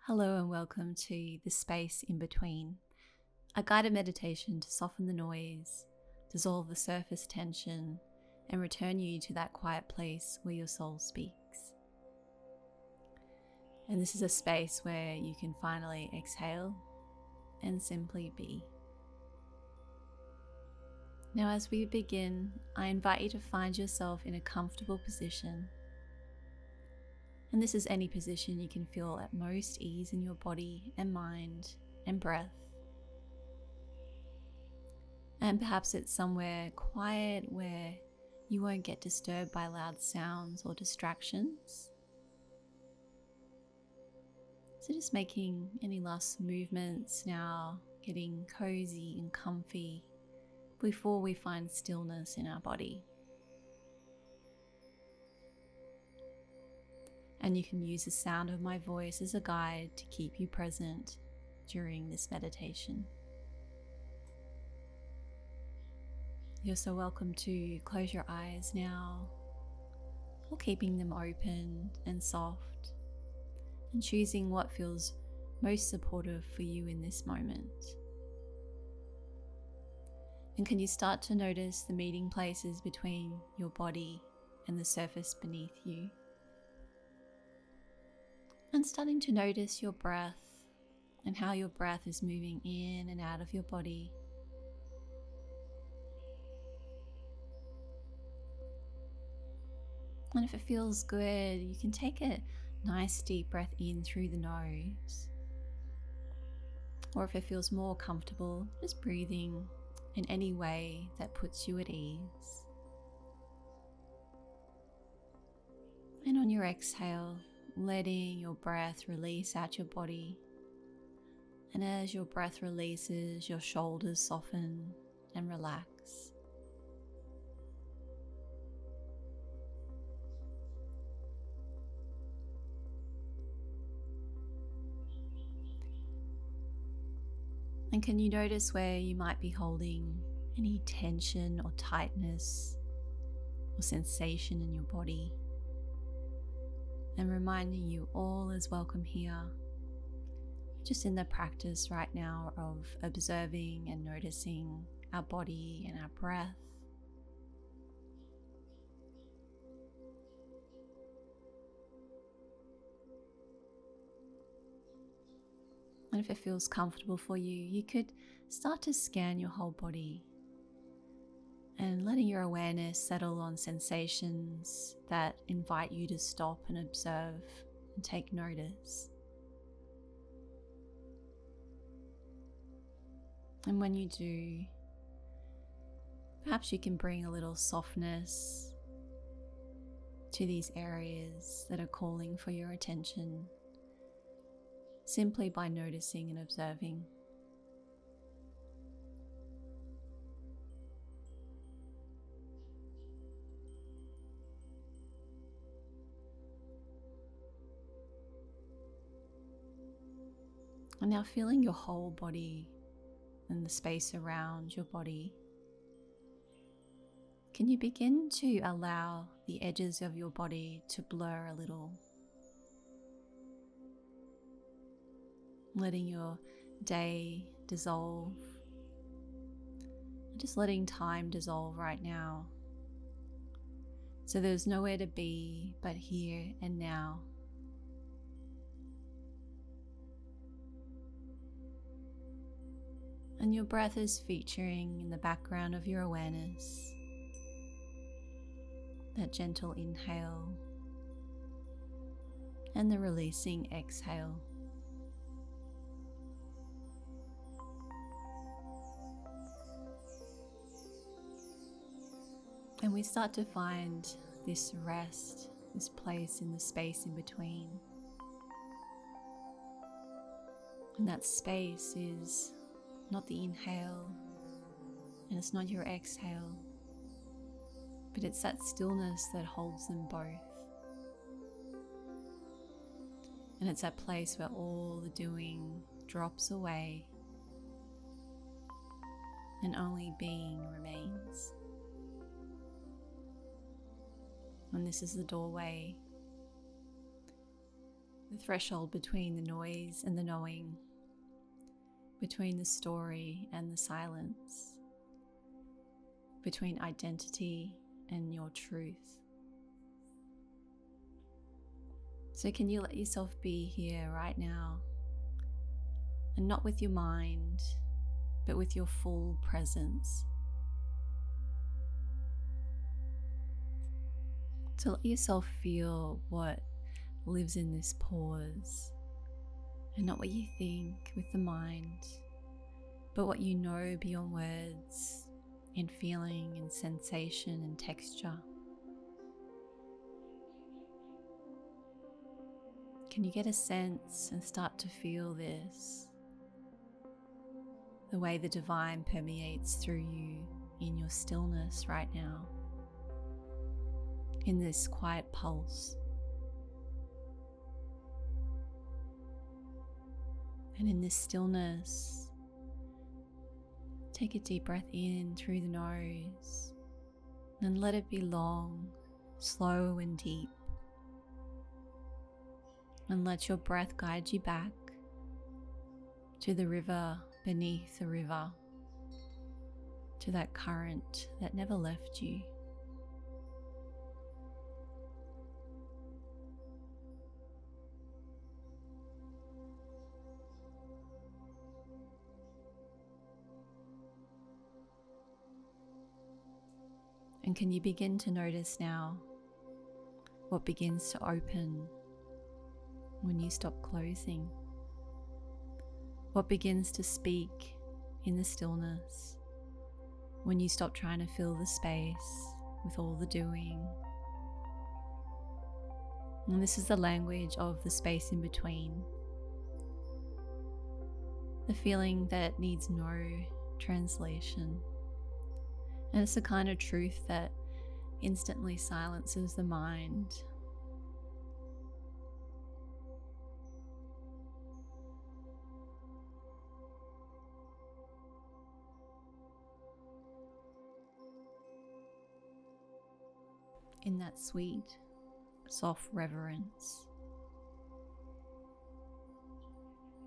Hello and welcome to the space in between, a guided meditation to soften the noise, dissolve the surface tension, and return you to that quiet place where your soul speaks. And this is a space where you can finally exhale and simply be. Now, as we begin, I invite you to find yourself in a comfortable position. And this is any position you can feel at most ease in your body and mind and breath. And perhaps it's somewhere quiet where you won't get disturbed by loud sounds or distractions. So just making any last movements now, getting cozy and comfy before we find stillness in our body. And you can use the sound of my voice as a guide to keep you present during this meditation. You're so welcome to close your eyes now, or keeping them open and soft, and choosing what feels most supportive for you in this moment. And can you start to notice the meeting places between your body and the surface beneath you? And starting to notice your breath and how your breath is moving in and out of your body. And if it feels good, you can take a nice deep breath in through the nose. Or if it feels more comfortable, just breathing in any way that puts you at ease. And on your exhale, letting your breath release out your body. And as your breath releases, your shoulders soften and relax. And can you notice where you might be holding any tension or tightness or sensation in your body? And reminding you all is welcome here, just in the practice right now of observing and noticing our body and our breath. And if it feels comfortable for you, you could start to scan your whole body and letting your awareness settle on sensations that invite you to stop and observe and take notice. And when you do, perhaps you can bring a little softness to these areas that are calling for your attention, simply by noticing and observing. And now feeling your whole body and the space around your body, can you begin to allow the edges of your body to blur a little? Letting your day dissolve, just letting time dissolve right now. So there's nowhere to be but here and now. And your breath is featuring in the background of your awareness. That gentle inhale and the releasing exhale. And we start to find this rest, this place in the space in between. And that space is not the inhale, and it's not your exhale, but it's that stillness that holds them both. And it's that place where all the doing drops away and only being remains. And this is the doorway the threshold between the noise and the knowing, between the story and the silence, between identity and your truth. So can you let yourself be here right now, and not with your mind, but with your full presence? To let yourself feel what lives in this pause, and not what you think with the mind, but what you know beyond words, in feeling and sensation and texture. Can you get a sense and start to feel this? The way the divine permeates through you in your stillness right now, in this quiet pulse. And in this stillness, take a deep breath in through the nose and let it be long, slow and deep. And let your breath guide you back to the river beneath the river, to that current that never left you. And can you begin to notice now what begins to open when you stop closing? What begins to speak in the stillness when you stop trying to fill the space with all the doing? And this is the language of the space in between. The feeling that needs no translation. And it's the kind of truth that instantly silences the mind. In that sweet, soft reverence.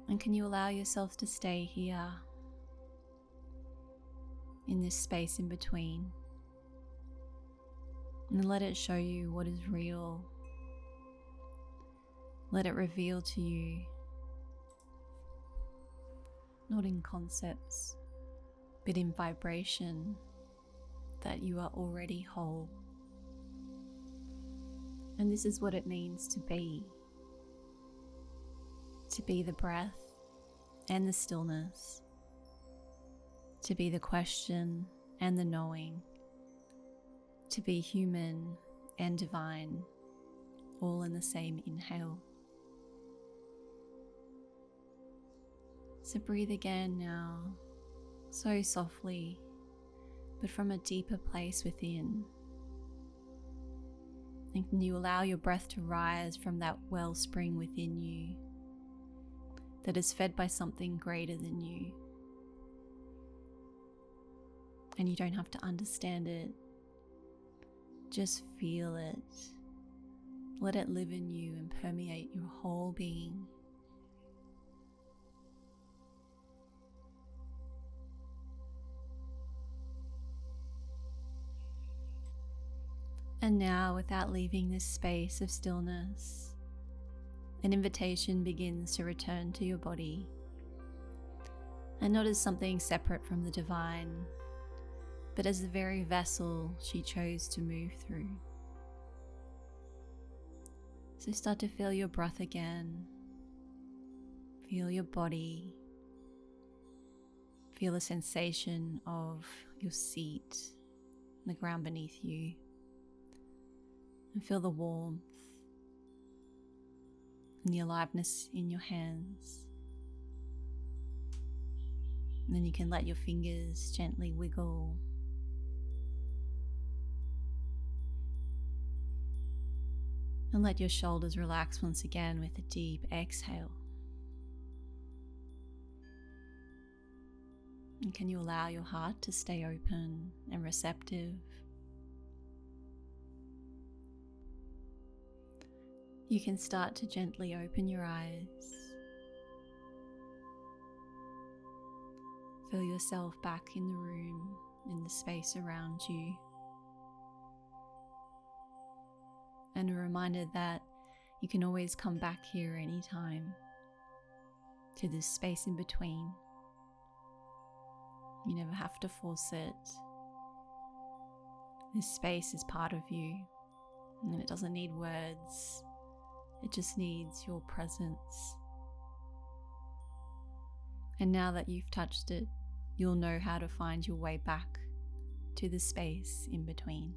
And can you allow yourself to stay here in this space in between, and let it show you what is real. Let it reveal to you, not in concepts, but in vibration, that you are already whole. And this is what it means to be the breath and the stillness, to be the question and the knowing, to be human and divine, all in the same inhale. So breathe again now, so softly, but from a deeper place within. And can you allow your breath to rise from that wellspring within you that is fed by something greater than you? And you don't have to understand it. Just feel it. Let it live in you and permeate your whole being. And now, without leaving this space of stillness, an invitation begins to return to your body, and not as something separate from the divine, but as the very vessel she chose to move through. So start to feel your breath again. Feel your body. Feel the sensation of your seat, the ground beneath you. And feel the warmth and the aliveness in your hands. And then you can let your fingers gently wiggle. And let your shoulders relax once again with a deep exhale. And can you allow your heart to stay open and receptive? You can start to gently open your eyes. Feel yourself back in the room, in the space around you. And a reminder that you can always come back here anytime, to this space in between. You never have to force it. This space is part of you, and it doesn't need words. It just needs your presence. And now that you've touched it, you'll know how to find your way back to the space in between.